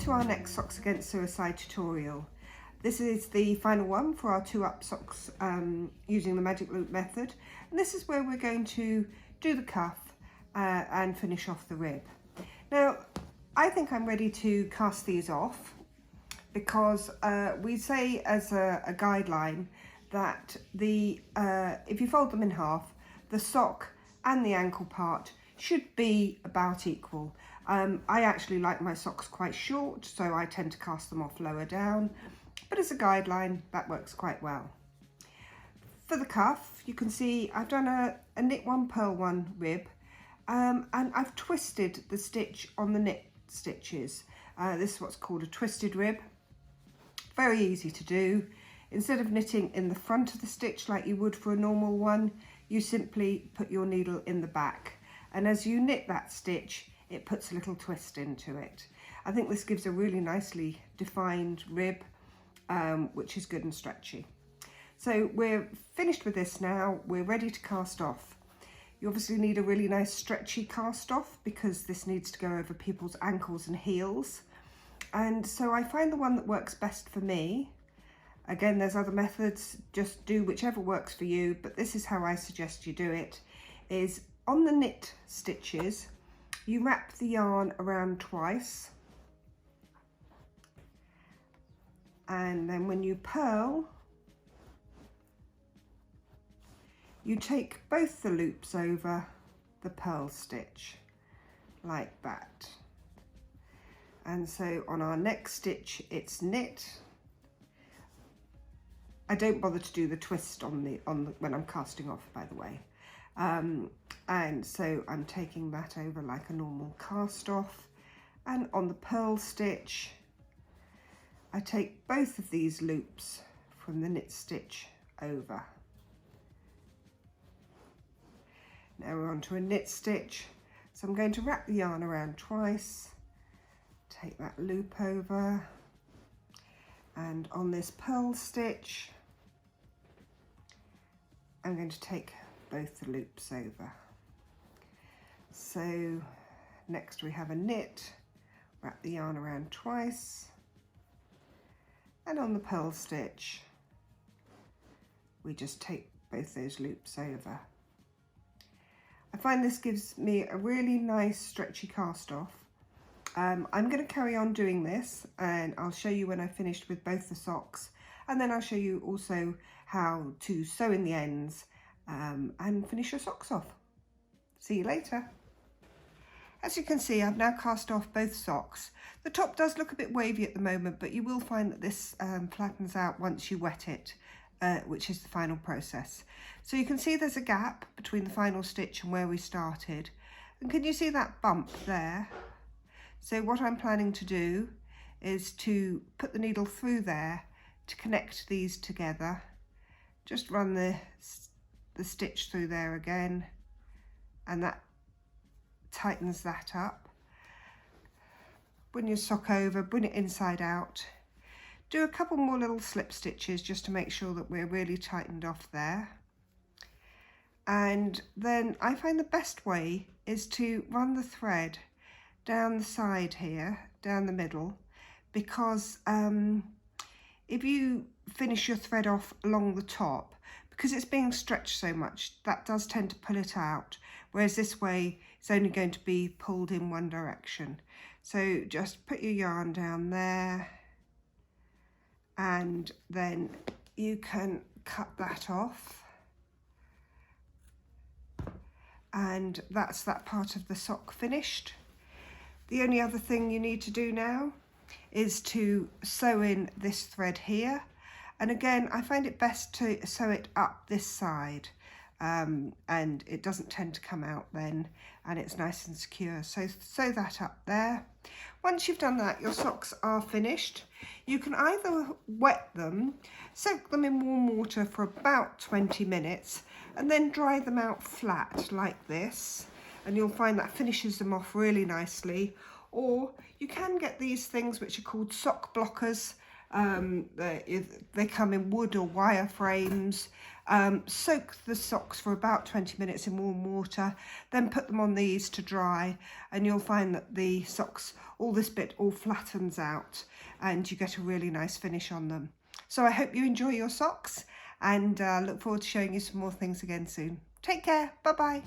to our next Socks Against Suicide tutorial. This is the final one for our 2-up socks using the magic loop method, and this is where we're going to do the cuff and finish off the rib. Now I think I'm ready to cast these off because we say as a guideline that if you fold them in half, the sock and the ankle part should be about equal. I actually like my socks quite short, so I tend to cast them off lower down, but as a guideline that works quite well. For the cuff, you can see I've done a knit one, purl one rib, and I've twisted the stitch on the knit stitches. This is what's called a twisted rib. Very easy to do. Instead of knitting in the front of the stitch like you would for a normal one, you simply put your needle in the back, and as you knit that stitch it puts a little twist into it. I think this gives a really nicely defined rib, which is good and stretchy. So we're finished with this now, we're ready to cast off. You obviously need a really nice stretchy cast off because this needs to go over people's ankles and heels. And so I find the one that works best for me. Again, there's other methods, just do whichever works for you, but this is how I suggest you do it, is on the knit stitches, you wrap the yarn around twice, and then when you purl, you take both the loops over the purl stitch, like that. And so on our next stitch, it's knit. I don't bother to do the twist on when I'm casting off, by the way. And so I'm taking that over like a normal cast off, and on the purl stitch I take both of these loops from the knit stitch over. Now we're on to a knit stitch, so I'm going to wrap the yarn around twice, take that loop over, and on this purl stitch I'm going to take both the loops over. So next we have a knit, wrap the yarn around twice, and on the purl stitch we just take both those loops over. I find this gives me a really nice stretchy cast off. I'm going to carry on doing this, and I'll show you when I've finished with both the socks, and then I'll show you also how to sew in the ends and finish your socks off. See you later. As you can see, I've now cast off both socks. The top does look a bit wavy at the moment, but you will find that this flattens out once you wet it, which is the final process. So you can see there's a gap between the final stitch and where we started. And can you see that bump there? So what I'm planning to do is to put the needle through there to connect these together. Just run the stitch through there again, and that tightens that up. Bring your sock over, bring it inside out. Do a couple more little slip stitches just to make sure that we're really tightened off there. And then I find the best way is to run the thread down the side here, down the middle, because if you finish your thread off along the top, because it's being stretched so much, that does tend to pull it out, whereas this way it's only going to be pulled in one direction. So just put your yarn down there, and then you can cut that off, and that's that part of the sock finished. The only other thing you need to do now is to sew in this thread here, and again I find it best to sew it up this side, and it doesn't tend to come out then, and it's nice and secure. So sew that up there. Once you've done that, your socks are finished. You can either wet them, soak them in warm water for about 20 minutes, and then dry them out flat like this, and you'll find that finishes them off really nicely. Or you can get these things which are called sock blockers, They come in wood or wire frames. Soak the socks for about 20 minutes in warm water, then put them on these to dry, and you'll find that the socks, all this bit all flattens out and you get a really nice finish on them. So I hope you enjoy your socks, and look forward to showing you some more things again soon. Take care. Bye bye.